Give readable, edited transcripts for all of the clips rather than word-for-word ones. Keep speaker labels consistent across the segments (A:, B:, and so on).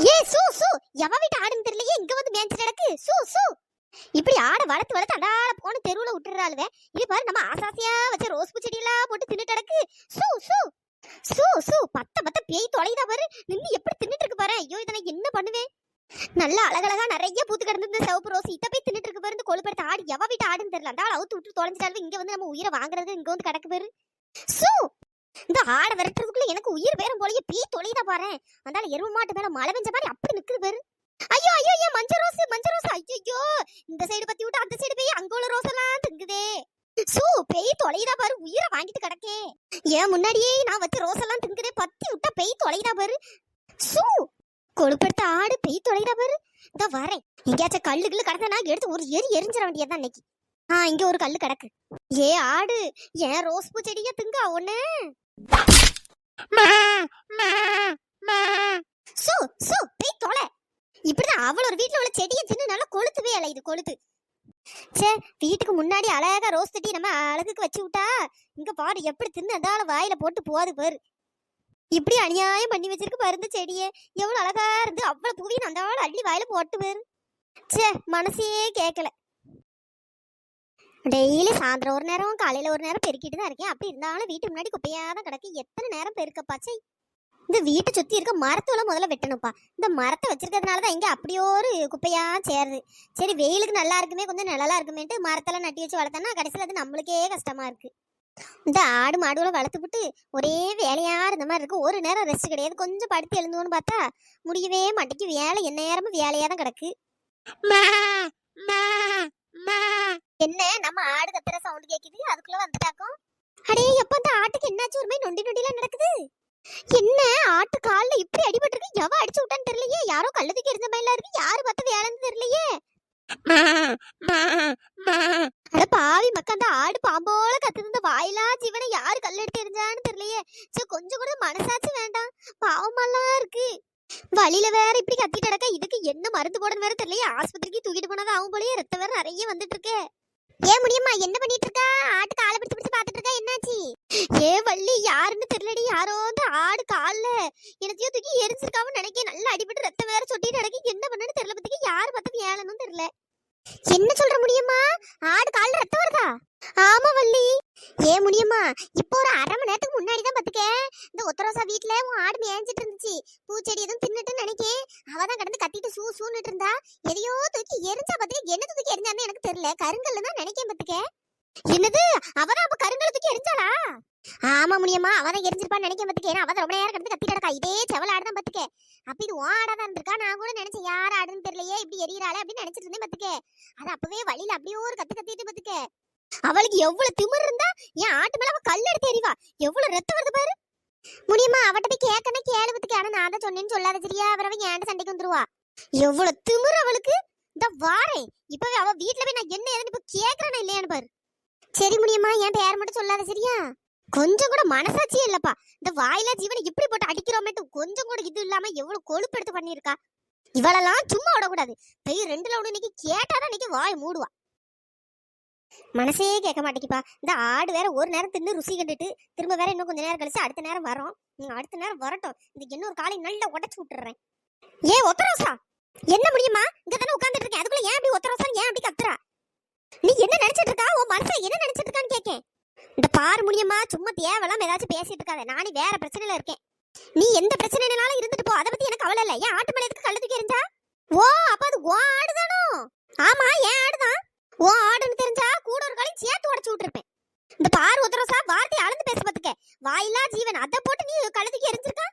A: ஏ சூ சூ எவ வீட்டு ஆடுன்னு தெரியலையே இங்க வந்து மேய்ஞ்சிட்டு கிடக்கு சூ சூ. இப்படி ஆடை வளர்த்து வளர்த்து அடால போன தெருவுல விட்டுறாளுவே. இது பாரு நம்ம ஆசாசியா வச்ச ரோஸ் பூ செடியெல்லாம் போட்டு தின்னுட்டு கிடக்கு சூ சூ சூ சூ. பத்த பத்த பேய் தொலைதா பாரு, நின்னு எப்படி தின்னுட்டு இருக்கு பாரு. ஐயோ இதை நான் என்ன பண்ணுவேன். நல்லா அழகழகா நிறைய பூத்து கிடந்து இந்த சிவப்பு ரோஸ் இத போய் தின்னுட்டு இருக்கு பாரு. இந்த கொழுப்படுத்த ஆடு எவ வீட்டு ஆடுன்னு தெரியல. அந்த ஆள் அவுத்து விட்டு தொலைஞ்சிட்டாலும் இங்க வந்து நம்ம உயிரை வாங்குறது இங்க வந்து கிடக்கு பாரு சூ. இந்த ஆடை விரட்டுறதுக்குள்ள எனக்கு உயிர் பேரம் போலயே பேய் தொலைதா பாரு. அந்தால எருவ மாட்டு மேல மழை பெஞ்ச மாதிரி அப்படி நிக்குது பாரு. ஐயோ ஐயோ ஏன் மஞ்சள் ரோஸ் மஞ்சள் ரோஸ். ஐயோ இந்த சைடு பத்தி விட்டு அந்த சைடு போய் அங்க உள்ள ரோஸ் எல்லாம் திங்குதே சூ. பேய் தொலைதா பாரு, உயிரை வாங்கிட்டு கிடக்கே. ஏன் முன்னாடியே நான் வச்சு ரோஸ் எல்லாம் திங்குதே, பத்தி விட்டா பேய் தொலைதா பாரு சூ. கொழுப்படுத்த ஆடு பேய் தொலைதா பாரு. இந்த வரேன். எங்கேயாச்சும் கல்லுக்குள்ள கிடந்தா எடுத்து ஒரு எரிஞ்சிட வேண்டியதான் இன்னைக்கு. இங்க ஒரு கல்லு கிடக்கு. ஏ ஆடு ஏன் ரோஸ் பூ செடிய திங்க ஒண்ணு. சூ சூ பேய் தொலை. இப்படிதான் அவள் ஒரு வீட்டுல உள்ள செடியை தின்னு நல்லா கொளுத்துவே அலையுது கொளுத்து. சே வீட்டுக்கு முன்னாடி அழகா ரோஸ் செடி நம்ம அழகுக்கு வச்சு விட்டா இங்க பாரு எப்படி தின்னு அதால வாயில போட்டு போகுது பாரு. இப்படி அநியாயம் பண்ணி வச்சிருக்கு பாரு இந்த செடியே. எவ்வளவு அழகா இருந்து அவ்வளவு பூவின்னு அந்த ஆள் அள்ளி வாயில போட்டு பாரு. சே மனசே கேட்கல. டெய்லி சாயந்தரம் ஒரு நேரம் காலையில ஒரு நேரம் பெருக்கிட்டு தான் இருக்கேன். அப்படி இருந்தாலும் வீட்டு முன்னாடி குப்பையாதான் கிடக்கு. எத்தனை நேரம் பெருக்கப்பாச்சே. இந்த வீட்டை சுத்தி இருக்க மரத்தோட முதல்ல வெட்டணும்ப்பா. இந்த மரத்தை வச்சிருக்கிறதுனாலதான் இங்க அப்படியே ஒரு குப்பையா சேருது. சரி வெயிலுக்கு நல்லா இருக்குமே கொஞ்சம் நிழலா இருக்குமேட்டு மரத்தெல்லாம் நட்டி வச்சு வளர்த்தோன்னா கடைசியில் அது நம்மளுக்கே கஷ்டமா இருக்கு. இந்த ஆடு மாடுகளை வளர்த்துப்புட்டு ஒரே வேலையா இருந்த மாதிரி இருக்கு. ஒரு நேரம் ரெஸ்ட் கிடையாது. கொஞ்சம் படுத்து எழுந்தோன்னு பார்த்தா முடியவே மாட்டேக்கு. வேலை என்ன நேரமும் வேலையா தான் கிடக்கு. என்ன நம்ம ஆடு கத்துற சவுண்ட் கேக்குது, அதுக்குள்ள வந்துட்டாக்கும். அடே எப்ப அந்த ஆட்டுக்கு என்னாச்சு, ஒரு மாதிரி நொண்டி நொண்டிலாம் நடக்குது. என்ன ஆட்டு கால்ல இப்படி அடிபட்டு இருக்கு. எவ அடிச்சு விட்டான்னு தெரியலையே. யாரோ கல்லு தூக்கி எரிஞ்ச மாதிரிலாம் இருக்கு. யாரு பார்த்து வேலைன்னு தெரியலையே. அட பாவி மக்கா, அந்த ஆடு பாம்போல கத்துது. இந்த வாயிலா ஜீவனை யாரு கல் எடுத்து எரிஞ்சான்னு தெரியலையே. சோ கொஞ்சம் கூட மனசாச்சு வேண்டாம். பாவமெல்லாம் இருக்கு. வழியில வேற இப்படி கத்திட்டு கிடக்க. இதுக்கு என்ன மருந்து போடன்னு வேற தெரியலையே. ஆஸ்பத்திரிக்கு தூக்கிட்டு போனது அவன் போலயே. ரத்தம் வேற நிறைய வந்துட்டு இருக்கு. ஏன் முடியுமா என்ன பண்ணிட்டு இருக்கா? ஆட்டு காலை பிடிச்சு பிடிச்சு பாத்துட்டு இருக்கா. என்னாச்சு? ஏ வள்ளி யாருன்னு தெரியலடி. யாரோ அந்த ஆடு கால்ல எனத்தையோ தூக்கி எரிஞ்சிருக்காம நினைக்க. நல்லா அடிபட்டு ரத்தம் வேற சொட்டிட்டு நடக்க. என்ன பண்ணனு தெரியல. பத்திக்கு யாரு பார்த்து ஏழனும் தெரியல. என்ன சொல்ற முடியுமா? ஆடு கால்ல ரத்தம் வருதா? ஆமா வள்ளி. ஏ முடியுமா இப்போ ஒரு அரை மணி நேரத்துக்கு முன்னாடி தான் பாத்துக்க இந்த ஒத்தரோசா வீட்டுல உன் ஆடு மேய்ஞ்சிட்டு இருந்துச்சு. பூச்செடி எதுவும் தின்னுட்டு நினைக்கேன். அவதான் கடந்து கத்திட்டு சூ சூன்னுட்டு இருந்தா. எதையோ தூக்கி எரிஞ்சா பாத்துக்க. என்ன தூக்கி எரிஞ்சான்னு எனக்கு தெரியல. கருங்கல்ல தான் நினைக்கேன் பாத்துக்க. என்னது அவதான் அப்ப கருங்கல்ல தூக்கி எரிஞ்சாளா? ஆமா முடியுமா அவதான் எரிஞ்சிருப்பான்னு நினைக்க பாத்துக்க. ஏன்னா அவதான் ரொம்ப நேரம் கடந்து கத்திட்டு கிடக்கா. இதே செவல் ஆடுதான் பாத்துக்க. அப்ப இது உன் ஆடாதான் இருந்திருக்கா. நான் கூட நினைச்சேன் யார் ஆடுன்னு தெரியலையே இப்படி எரியறாளே அப்படின்னு நினைச்சிட்டு இருந்தேன் பாத்துக்க. அது அப்பவே வழியில அப்படியே ஒரு கத்து கத்திட்டு பாத்துக்க. அவளுக்கு எவ்வளவு திமிர் இருந்தா என் ஆட்டு மேல அவ கல் எடுத்து எறிவா. எவ்வளவு ரத்தம் வருது பாரு. முடியுமா அவட்ட போய் கேட்கணும் கேளு பத்துக்கு. ஆனா நான் தான் சொன்னேன்னு சொல்லாத சரியா. அவரவ ஏன்ட சண்டைக்கு வந்துருவா. எவ்வளவு திமிர் அவளுக்கு. இந்த வாரேன் இப்பவே அவ வீட்டுல போய் நான் என்ன ஏதுன்னு இப்ப கேக்குறேன்னு இல்லையான்னு பாரு. சரி முடியுமா என் பேர் மட்டும் சொல்லாத சரியா. கொஞ்சம் கூட மனசாட்சியே இல்லப்பா. இந்த வாயிலா ஜீவனை இப்படி போட்டு அடிக்கிறோமேட்டு கொஞ்சம் கூட இது இல்லாம எவ்வளவு கொழுப்பு எடுத்து பண்ணிருக்கா. இவளெல்லாம் சும்மா விடக்கூடாது. போய் ரெண்டுல ஒண்ணு இன்னைக்கு கேட்டாதான் இன்னைக்கு வாய் மூடுவா. மனசே கேட்க மாட்டேங்கிப்பா. இந்த ஆடு வேற ஒரு நேரம் தின்னு ருசி கண்டுட்டு திரும்ப வேற இன்னும் கொஞ்ச நேரம் கழிச்சு அடுத்த நேரம் வரும். அடுத்த நேரம் வரட்டும். இதுக்கு இன்னொரு காலை நல்லா உடச்சு விட்டுறேன். ஏ ஒத்தரோசா என்ன முடியுமா இங்க தானே உட்காந்துட்டு இருக்கேன். அதுக்குள்ள ஏன் அப்படி ஒத்தரோசா ஏன் அப்படி கத்துறா? நீ என்ன நினைச்சிட்டு இருக்கா? உன் மனசுல என்ன நினைச்சிட்டு இருக்கான்னு கேக்கேன். இந்த பாரு முடியுமா சும்மா தேவலாம் ஏதாச்சும் பேசிட்டு இருக்காத. நானே வேற பிரச்சனையில இருக்கேன். நீ எந்த பிரச்சனைனாலும் இருந்துட்டு போ. அதை பத்தி எனக்கு கவலை இல்ல. ஏன் ஆட்டு மேல எதுக்கு கள்ள தூக்கி எறிஞ்சா? ஓ அப்ப அது ஓ ஆடுதானோ? ஆமா ஏன் ஆடுதான். ஓ ஆடுன்னு தெரிஞ்சா கூட ஒரு காலையும் சேர்த்து உடச்சு விட்டுருப்பேன். இந்த பாரு ஒத்தரோசா வார்த்தையை அளந்து பேச பாத்துக்க. வாயிலா ஜீவன் அதை போட்டு நீ கழுதுக்கு எரிஞ்சிருக்கா.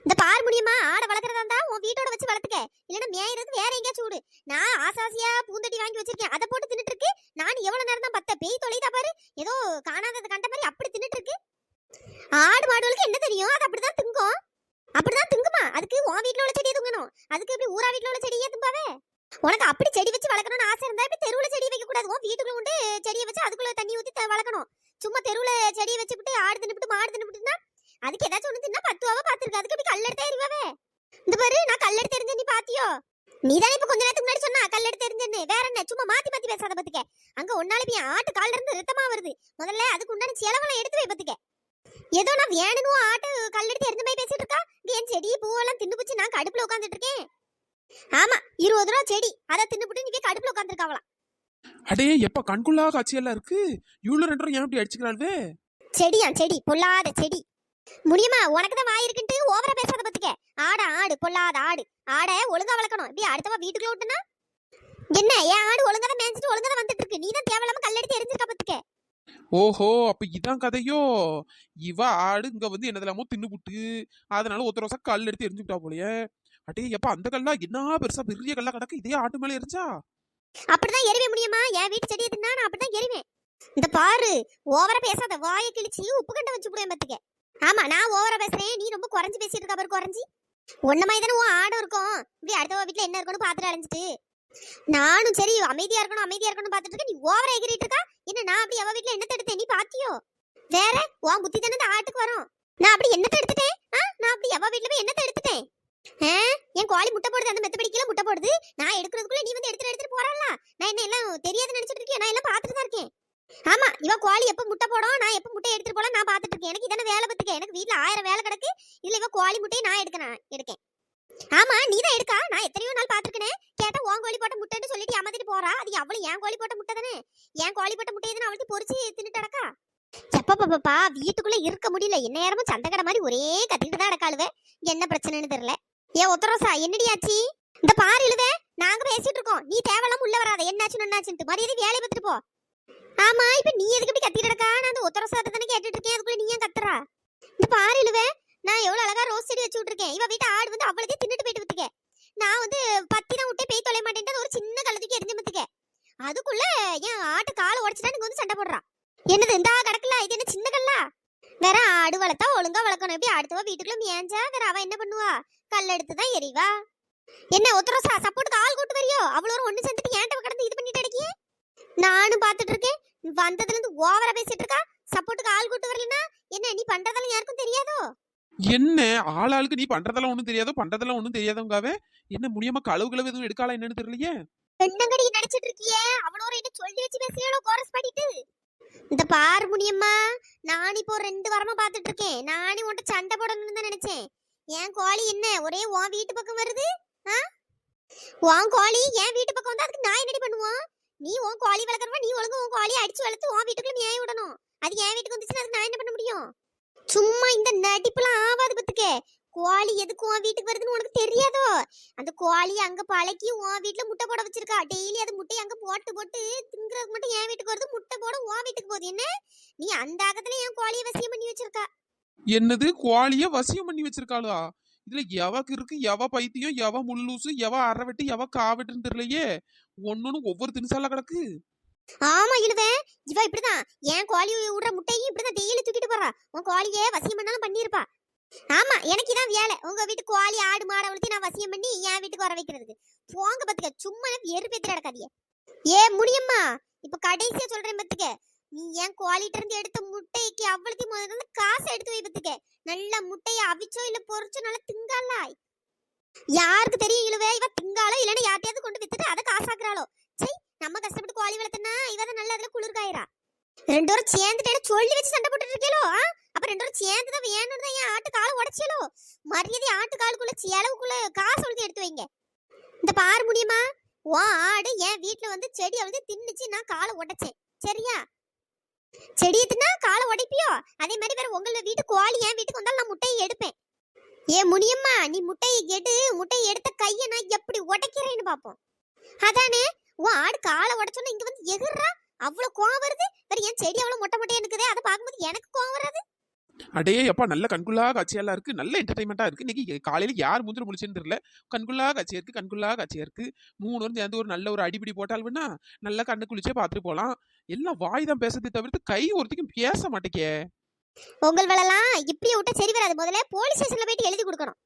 A: இந்த பாரு முடியுமா ஆடை வளர்க்கறதா இருந்தா உன் வீட்டோட வச்சு வளர்த்துக்க. இல்லன்னா மேயறதுக்கு வேற எங்கேயாச்சும் விடு. நான் ஆசாசியா பூந்தொட்டி வாங்கி வச்சிருக்கேன். அதை போட்டு தின்னுட்டு இருக்கு. நான் எவ்வளவு நேரம் தான் பத்த பேய் தொலைதா பாரு. ஏதோ காணாதது கண்ட மாதிரி அப்படி தின்னுட்டு இருக்கு. ஆடு மாடுகளுக்கு என்ன தெரியும்? அது அப்படிதான் திங்கும். அப்படிதான் திங்குமா? அதுக்கு உன் வீட்டுல உள்ள செடியை திங்கணும். அதுக்கு இப்படி ஊரா வீட்டுல உள்ள செடியே திம்பாவே. உனக்கு அப்படி செடி வச்சு வளர்க்கணும்னு ஆசை இருந்தா இப்ப தெருவுல செடி வைக்க கூடாது. உன் வீட்டுக்குள்ள கொண்டு செடியை வச்சு அதுக்குள்ள தண்ணி ஊத்தி வளர்க்கணும். சும்மா தெருவுல செடியை வச்சுக்கிட்டு ஆடு தின்னுபிட்டு மாடு தின்னுபிட்டுனா அதுக்கு ஏதாச்சும் ஒண்ணு தின்னா 10 ரூபாவா பாத்துருக்கு. அதுக்கு இப்படி கல் எடுத்து எறிவாவே. இந்த பாரு நான் கல் எடுத்து எறிஞ்சேன். நீ பாத்தியோ? நீதானே இப்ப கொஞ்ச நேரத்துக்கு முன்னாடி சொன்னா கல் எடுத்து எறிஞ்சேன்னு. வேற என்ன சும்மா மாத்தி மாத்தி பேசாத பாத்துக்க. அங்க ஒன்னால போய் ஆட்டு கால்ல இருந்து ரத்தமா வருது. முதல்ல அதுக்கு உண்டான செலவெல்லாம் எடுத்து வை பாத்துக்க. ஏதோ நான் வேணும்னு ஆட்டு கல் எடுத்து எறிஞ்ச மாதிரி பேசிட்டு இருக்கா. தின்னுபுட்டு என் செடி பூவெல்லாம் தின்னுபுச்சு நான் கடுப்புல உட்காந்துட்டு இருக்கேன். ஆமா 20 ரூபா செடி அதை தின்னுபுட்டு நீ போய் கடுப்புல உட்காந்துருக்காவலாம்.
B: அடே எப்ப கண்குள்ளா காட்சியெல்லாம் இருக்கு. இவ்வளவு 2 ரூபா ஏன் இப்படி அடிச்சுக்கிறாள்வே?
A: செடியா செடி பொல்லாத செடி. முடியுமா உனக்கு தான் வாய் இருக்குன்ட்டு ஓவரா பேசாத பத்துக்க. ஆடா ஆடு பொல்லாத ஆடு. ஆடை ஒழுங்கா வளர்க்கணும். இப்படி அடுத்தவா வீட்டுக்குள்ள விட்டுனா என்ன? என் ஆடு ஒழுங்கா தான் மேய்ஞ்சிட்டு ஒழுங்கா தான் வந்துட்டு இருக்கு. நீ தான் தேவையில்லாம கல்லெடுத்து எரிஞ்சிருக்க பத்துக்க.
B: ஓஹோ, அப்ப இதான் கதையோ. இவ ஆடு இங்க வந்து என்னதெல்லாமோ தின்னுபுட்டு அதனால ஒருத்தர வருஷம் கல் எடுத்து எரிஞ்சுட்டா போலயே. அடே எப்ப அந்த கல்லா என்ன பெருசா பெரிய கல்லா கிடக்கு, இதே ஆட்டு மேல எரிஞ்சா
A: அப்படிதான் எரிவே முடியுமா? என் வீட்டு செடியை தின்னா நான் அப்படிதான் எரிவேன். இந்த பாரு ஓவரா பேசாத. வாயை கிழிச்சு உப்பு கண்ட வச்சு போடுவேன் பத்துக்க. ஆமா நான் ஓவரா பேசுறேன். நீ ரொம்ப குறைஞ்சு பேசிட்டு இருக்க. பாரு குறைஞ்சி ஒன்ன மாதிரி தானே உன் ஆடும் இருக்கும். இப்படி அடுத்த வீட்டுல என்ன இருக்குன்னு பாத்துட்டு அலைஞ்சிட்டு நானும் சரி அமைதியா இருக்கணும் பாத்துட்டு இருக்க. நீ ஓவரா எகிரிட்டு இருக்கா. என்ன நான் அப்படி அவ வீட்டுல என்னத்தை எடுத்தேன் நீ பாத்தியோ? வேற உன் புத்தி தானே இந்த ஆட்டுக்கு வரும். நான் அப்படி என்னத்தை எடுத்துட்டேன்? நான் அப்படி அவ வீட்டுல போய் என்னத்தை எடுத்துட்டேன்? என் கோழி முட்டை போடுது. அந்த மெத்தபடி கீழே முட்டை போடுது. நான் எடுக்கிறதுக்குள்ள நீ வந்து எடுத்துட்டு போறல. நான் என்ன எல்லாம் தெரியாது நினைச்சிட்டு இருக்கேன். நான் எல்லாம் பாத்துட்டு தான் இருக்கேன். ஆமா இவ கோழி எப்ப முட்டை போடும், நான் எப்ப முட்டை எடுத்துட்டு போலாம் நான் பாத்துட்டு இருக்கேன். எனக்கு இதான வேலை பத்துக்க. எனக்கு வீட்டுல 1000 வேலை கிடக்கு. இதுல இவ கோழி முட்டையை நான் எடுக்கேன். ஆமா நீ தான் எடுக்கா. நான் எத்தனையோ நாள் பாத்துருக்கேன். கேட்டா உன் கோழி போட்ட முட்டைன்னு சொல்லிட்டு ஏமாத்திட்டு போறா. அது அவளும் என் கோழி போட்ட முட்டை தானே. என் கோழி போட்ட முட்டையை தானே அவளுக்கு பொரிச்சு தின்னுட்டு அடக்கா. எப்பப்பா வீட்டுக்குள்ள இருக்க முடியல. என்ன நேரமும் சந்தகடை மாதிரி ஒரே கத்திட்டு தான் அடக்காளுவே. என்ன பிரச்சனைன்னு தெரியல. ஒத்தரோசா என்னடி ஆச்சு? இந்த பாரு இழுவே. நாங்க பேசிட்டு இருக்கோம். நீ தேவலாம் உள்ள வராத. என்னாச்சுன்னு மரியாதை வேலையை பார்த்துட்டு போ. ஆமா இப்ப நீ எதுக்கு இப்படி கத்திட்டு இருக்கா? நான் அந்த ஒத்தரோசாட்ட தானே கேட்டுட்டு இருக்கேன். அதுக்குள்ள நீ ஏன் கத்துறா? இந்த பாரு இழுவே. நான் எவ்வளவு அழகா ரோஸ் செடி வச்சு விட்டுருக்கேன். இவ வீட்டு ஆடு வந்து அவ்வளோதே தின்னுட்டு போயிட்டு விட்டுக்க. நான் வந்து பத்தி தான் விட்டே போய் தொலை மாட்டேன். ஒரு சின்ன கழுத்துக்கு எரிஞ்சு பத்துக்க. அதுக்குள்ள என் ஆட்டு காலை உடச்சிட்டா நீங்க வந்து சண்டை போடுறா. என்னது இந்த கிடக்கல? இது என்ன சின்ன கல்லா? வேற ஆடு வளர்த்தா ஒழுங்கா வளர்க்கணும். எப்படி அடுத்தவா வீட்டுக்குள்ள மேஞ்சா வேற அவ என்ன பண்ணுவா? கல் எடுத்துதான் எரிவா. என்ன ஒத்தரோசா சப்போர்ட்டுக்கு ஆள் கூட்டு வரியோ? அவ்வளோ ஒண்ணு சேர்ந்துட்டு ஏன்ட்ட கடந்து இது பண்ணிட்டு அடக்கியே. நானும் பாத்துட்டு இருக்கேன். வந்ததுல இருந்து ஓவரா பேசிட்டு இருக்கா. சப்போர்ட்டுக்கு ஆள் கூட்டு வரலனா என்ன நீ பண்றதெல்லாம் யாருக்கும் தெரியாதோ?
B: என்ன ஆளாளுக்கு நீ பண்றதெல்லாம் ஒண்ணும் தெரியாதோ பண்றதெல்லாம் ஒண்ணும் தெரியாதவங்காவே. என்ன முடியாம கழுவு எதுவும் எடுக்காளா என்னன்னு தெரியலையே.
A: என்னங்கடி நடிச்சிட்டு இருக்கியே? அவ்வளோ என்ன சொல்லி வச்சு பேசுறீங்களோ கோரஸ் பாடிட்டு. இந்த பார் முனியம்மா, நான் இப்போ 2 வாரமா பாத்துட்டு இருக்கேன். நானே உன்கிட்ட சண்டை போடணும்னு தான் நினைச்சேன். என் கோழி என்ன ஒரே உன் வீட்டு பக்கம் வருது? உன் கோழி என் வீட்டு பக்கம் வந்தா அதுக்கு நான் என்னடி பண்ணுவோம்? நீ உன் கோழி வளர்க்கறவ, நீ ஒழுங்கா உன் கோழியை அடிச்சு வளர்த்து உன் வீட்டுக்குள்ள மேய விடணும். அது என் வீட்டுக்கு வந்துச்சுன்னா அதுக்கு நான் என்ன பண்ண முடியும்? சும்மா இந்த நடிப்புலாம் ஆவாது பத்துக்க. கோழி எதுக்கு உன் வீட்டுக்கு வருதுன்னு உனக்கு தெரியாதோ? அந்த கோழி அங்க பழக்கி உன் வீட்டுல முட்டை போட வச்சிருக்கா. டெய்லி அது முட்டையை அங்க போட்டு திங்கிறதுக்கு மட்டும் என் வீட்டுக்கு வருது. முட்டை போட உன் வீட்டுக்கு போகுது. என்ன நீ அந்த ஆகத்துல என் கோழியை வசியம் பண்ணி வச்சிருக்கா.
B: என்னது கோழிய வசியம் பண்ணி வச்சிருக்காளா? இதுல எவக்கு இருக்கு, எவ பைத்தியம், எவ முள்ளூசு, எவ அறவெட்டு, எவ காவெட்டுன்னு தெரியலையே. ஒன்னொன்னு ஒவ்வொரு தினசால கிடக்கு.
A: ஆமா இழுவே. இவ இப்படிதான் என் கோழி விடுற முட்டையும் இப்படிதான் டெய்லி தூக்கிட்டு போறா. உன் கோழியே வசியம் பண்ணாலும் பண்ணிருப்பா. ஆமா எனக்கு இதான் வேலை. உங்க வீட்டு கோழி ஆடு மாடை வளர்த்தி நான் வசியம் பண்ணி என் வீட்டுக்கு வர வைக்கிறதுக்கு. போங்க பத்துக்க. சும்மா எருப்பேத்திர அடக்காதிய. முடியுமா? இப்ப கடைசியா சொல்றேன் பத்துக்க. நீ என் கோழிட்ட இருந்து எடுத்த முட்டைக்கு அவ்வளத்தி முதல்ல காசு எடுத்து வை பத்துக்க. நல்ல முட்டையை அவிச்சோ இல்ல பொரிச்சோ நல்லா திங்காலா. யாருக்கு தெரியும் இழுவே? இவ திங்காலோ இல்லன்னா யார்ட்டையாவது கொண்டு வித்துட்டு அதை காசாக்குறாளோ. சரி நம்ம கஷ்டப்பட்டு கோழி வளர்த்தனா இவதான் நல்ல அதுல குளிர்காயிரா. 2 பேரும் சேர்ந்துட்டு சொல்லி வச்சு சண்டை போட்டுட்டு இருக்கீங்களோ? அப்ப 2 பேரும் சேர்ந்துதான் வேணும்னு தான் என் ஆட்டு காலை உடைச்சலோ. மரியாதை ஆட்டு காலுக்குள்ள செலவுக்குள்ள காசு ஒழுத்தி எடுத்து வைங்க. இந்த பாரு முடியுமா? உன் ஆடு என் வீட்டுல வந்து செடி வந்து தின்னுச்சு. நான் காலை உடைச்சேன். சரியா? செடியை தின்னா காலை உடைப்பியோ? அதே மாதிரி வேற உங்கள வீட்டு கோழி என் வீட்டுக்கு வந்தாலும் நான் முட்டையை எடுப்பேன். முடியுமா? நீ முட்டையை எடுத்த கையை நான் எப்படி உடைக்கிறேன்னு பாப்போம். அதானே உன் ஆடு காலை உடைச்சோன்னா இங்க வந்து எகுறா. அவ்வளவு கோவம் வருது. வேற என் செடி அவ்வளவு மொட்டை இருக்குதே. அதை பார்க்கும்போது எனக்கு கோவம் வராது.
B: அடே அப்பா நல்ல கண்குள்ளா காட்சியெல்லாம் இருக்கு. நல்ல என்டர்டைன்மெண்டா இருக்கு. இன்னைக்கு காலையில யார் மூஞ்சில முழிச்சுன்னு தெரியல. கண்குள்ளா காட்சியா இருக்கு. 3 பேரும் சேர்ந்து ஒரு நல்ல ஒரு அடிபிடி போட்டால்னா நல்லா கண்ணு குளிச்சே பார்த்துட்டு போலாம். எல்லாம் வாய் தான் பேசுறதை தவிர்த்து கை ஒருத்திக்கும் பேச மாட்டேக்கே.
A: உங்கள் வேலைலாம் இப்படியே விட்டா சரி வராது. முதல்ல போலீஸ் ஸ்டேஷன்ல போயிட்டு எழுதி கொடுக்கணும்.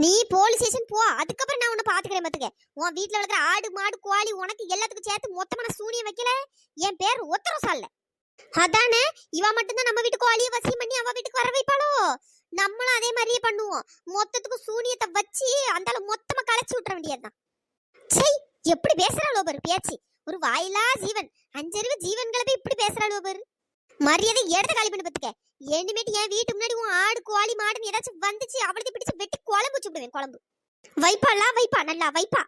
A: நீ போலீஸ் ஸ்டேஷன் போ. அதுக்கப்புறம் நான் உன்னை பாத்துக்கிறேன் பாத்துக்க. உன் வீட்டுல வளர்க்குற ஆடு மாடு கோழி உனக்கு எல்லாத்துக்கும் சேர்த்து மொத்தமா நான் சூனியம் வைக்கல. என் பேர் ஒத்தரோசா இல்ல. அதானே இவ மட்டும்தான் நம்ம வீட்டு கோழியை வசியம் பண்ணி அவ வீட்டுக்கு வர வைப்பாளோ? நம்மளும் அதே மாதிரியே பண்ணுவோம். மொத்தத்துக்கு சூனியத்தை வச்சு அந்த மொத்தமா கலைச்சு விட்டுற வேண்டியதுதான். சரி எப்படி பேசுறாளோ பாரு பேச்சு. ஒரு வாயிலா ஜீவன். 5 அறிவு ஜீவன்களை போய் இப்படி பேசுறாளோ பாரு. மரியாதை இடத்த காலி பண்ணி பத்துக்க. இனிமேட்டு என் வீட்டு முன்னாடி உன் ஆடு கோழி மாடுன்னு ஏதாச்சும் வந்துச்சு அவளத்தை பிடிச்சு வெட்டி குழம்பு வச்சு விடுவேன். குழம்பு வைப்பாளா? வைப்பா, நல்லா வைப்பா.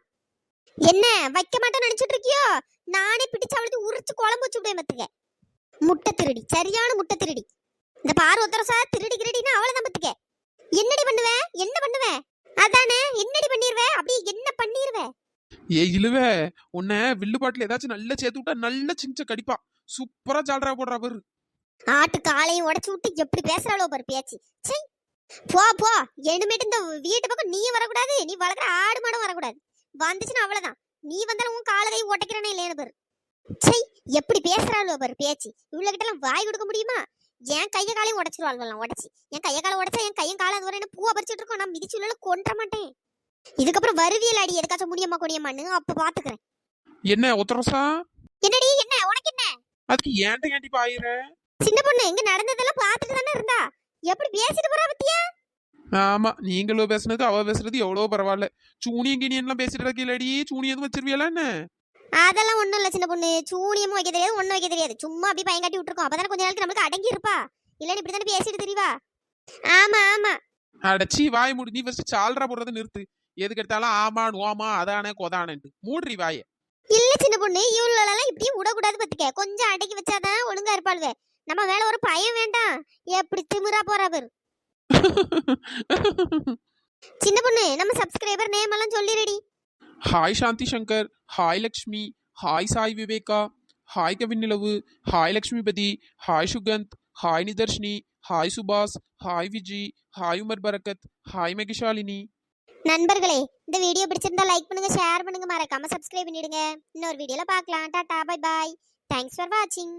A: என்ன வைக்க மாட்டேன்னு நினைச்சிட்டு இருக்கியோ? நானே பிடிச்சு அவளுக்கு உரிச்சு குழம்பு வச்சு விடுவேன் பத்துக்க. முட்டை திருடி, சரியான முட்டை திருடி. இந்த பாரு ஒத்தரசா திருடி கிரடினா அவ்வளவுதான் பத்துக்க. என்னடி பண்ணுவ? என்ன பண்ணுவ? அதானே என்னடி பண்ணிருவ? அப்படி என்ன பண்ணிருவ?
B: ஏ இழுவ, உன்னை வில்லு பாட்டில் ஏதாச்சும் நல்லா சேர்த்து விட்டா நல்ல சிஞ்ச கடிப்பா. சூப்பரா ஜால்ரா போடுறா பாரு.
A: ஆட்டு காலையும் உடச்சு விட்டு எப்படி பேசுறாளோ பாரு பேச்சு. சை போ போ. இனிமேட்டு இந்த வீட்டு பக்கம் நீயும் வரக்கூடாது, நீ வளர்க்குற ஆடு மாடும் வரக்கூடாது. வந்துச்சுன்னா அவ்வளவுதான். நீ வந்தாலும் உன் கால கை உடைக்கிறனே இல்லையானு பாரு. சை எப்படி பேசுறாளோ பாரு பேச்சு. இவ்வளவு கிட்ட எல்லாம் வாய் கொடுக்க முடியுமா? என் கைய காலையும் உடச்சிருவாள்லாம். உடச்சி என் கைய காலை உடச்சா என் கையும் காலம் அது வரை என்ன பூவா பறிச்சுட்டு இருக்கோம். நான் மிதிச்சு உள்ள கொன்ற மாட்டேன். இதுக்கப்புறம் வருவியல் அடி எதுக்காச்சும் முடியுமா கொடியம்மான்னு அப்ப பாத்துக்கிறேன்.
B: என்ன ஒத்தரசா?
A: என்னடி என்ன உனக்கு என்ன?
B: அதுக்கு ஏன்ட்ட ஏன்டி பாயிர?
A: சின்ன பொண்ணு இங்க நடந்ததெல்லாம் பாத்துட்டு தானே இருந்தா. எப்படி பேசிட்டு போறா பத்தியா?
B: ஆமா, நீங்களும் பேசுனது அவ பேசுறது எவ்வளவு பரவாயில்ல. சூனியம் கிணியன்லாம் பேசிட்டு இருக்கீங்களடி. சூனியம் எதுவும் வச்சிருவியலா என்ன?
A: அதெல்லாம் ஒண்ணும் இல்ல சின்ன பொண்ணு. சூனியமும் வைக்க தெரியாது, ஒண்ணும் வைக்க தெரியாது. சும்மா அப்படி பையன் காட்டி விட்டுருக்கோம். அப்பதானே கொஞ்ச நாளைக்கு நம்மளுக்கு அடங்கி இருப்பா. இல்ல இப்படித்தானே பேசிட்டு தெரியவா? ஆமா ஆமா.
B: அடச்சி வாய் மூடு. நீ ஃபர்ஸ்ட் சால்ரா போடுறத நிறுத்து. எதுக்கு எடுத்தாலும் ஆமா நோமா அதானே கொதானேன்ட்டு மூடுறி வாய.
A: இல்ல சின்ன பொண்ணு இவ்வளவு இப்படியும் விடக்கூடாது பத்துக்க. கொஞ்சம் அடக்கி வச்சாதான் ஒழுங்கா இருப்பாளுவ. நம்ம மேல ஒரு பயம் வேண்டாம். எப்படி திமிரா போறா பாரு. சின்ன பொண்ணு நம்ம சப்ஸ்கிரைபர் நேம் எல்லாம் சொல்லிடுடி.
B: Hi Shanti Shankar, hi Lakshmi, hi Sai Viveka, hi Kavin Nilavu, hi Lakshmipathi, hi Suganth, hi Nitharshini, hi Subash, hi Viji, hi Umar Barakat, hi Mekishalini.
A: நண்பர்களே இந்த வீடியோ பிடிச்சிருந்தா லைக் பண்ணுங்க, ஷேர் பண்ணுங்க, மறக்காம சப்ஸ்கிரைப் பண்ணிடுங்க. இன்னொரு வீடியோல பார்க்கலாம். Tata bye bye. Thanks for வாட்சிங்.